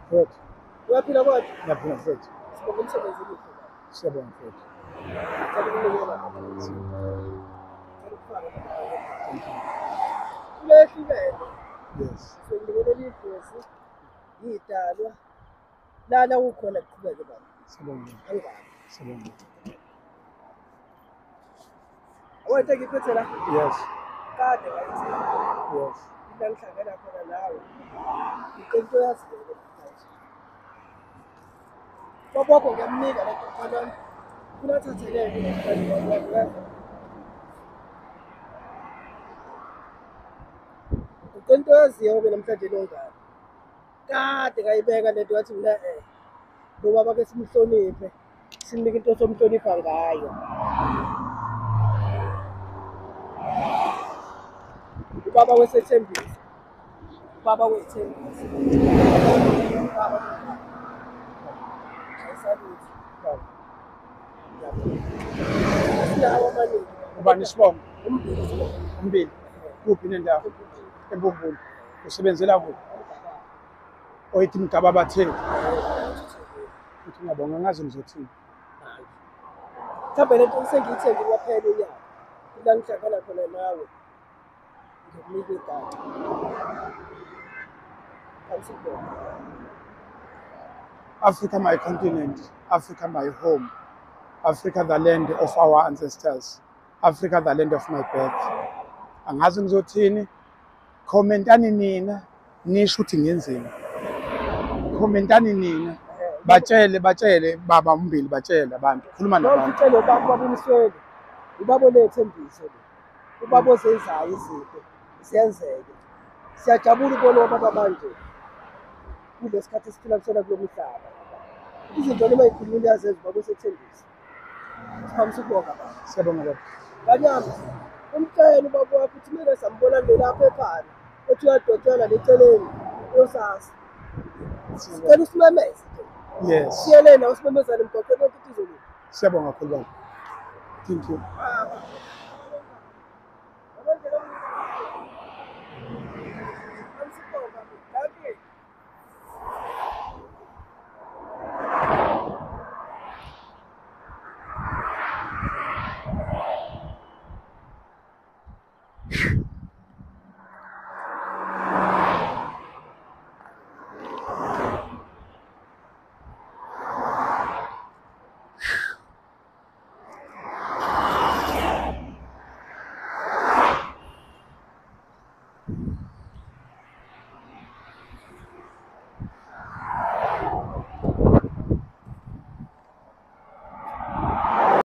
Fred. Uyaphila kodwa? Ngiyaphila Fred. Sibonga umsebenzi omuhle. Siyabonga Fred. Yes. Sengibonela igesi, yidalwa. Lana ukhona kuqhubeke baba. Siyabonga. Angani. Siyabonga. Awethe ngiphethe la? Yes. Kade ngayithi. Yes. La ngihlangana khona nawe. Into yazi le. Babakho ngiyamnika la kuqala. Kunathatheleke into yaziyo-ke namhlanje longane kade ngayibeka lento yathi mina ngoba ke simhloniphe sinike into somhlonipha ngayo ubaba wesethembisa ubaba wesethembisa ubaba ayisaluthi sinawo amaningi Ubani Sibongo? umbili Umbili. Kuphi nendawo? Embumbulu. Usebenzela kuphi? Oyithi Mgaba Batheli. Uthi ngiyabonga ngazi ngizothini. mhlawumbe lento sengiyithenge kwaphela unyaka la ngihlangana khona nawe ngikunika igama kamsibona Africa my continent, Africa my home, Africa the land of our ancestors, Africa the land of my birth. Angazi ngizothini. Commentani nina nisho ukuthi ngenzeni. Commentani nina. Batshele baba umbili batshele abantu. Khuluma nabantu. ngicela ubaba babuniswele ubaba onethembiso le ubaba ozenzayo izinto ziyenzeke siyajabula ukubona obaba manje kulesikhathi esiphila kusona kulo mhlaba izinto noma yikhuluma uyazenza ubaba osethembisa siphambisa ukubonga baba Siyabonga baba. kanyama umtshela ubaba wakho ukuthi mina sambona ngelapha ephana ethi uyadotshela leceleni yosasa sicela usimemeze Yes. siyelena usimemezane emgwaqweni wonke into izolunga Siyabonga kakhulu baba. Thank you. baba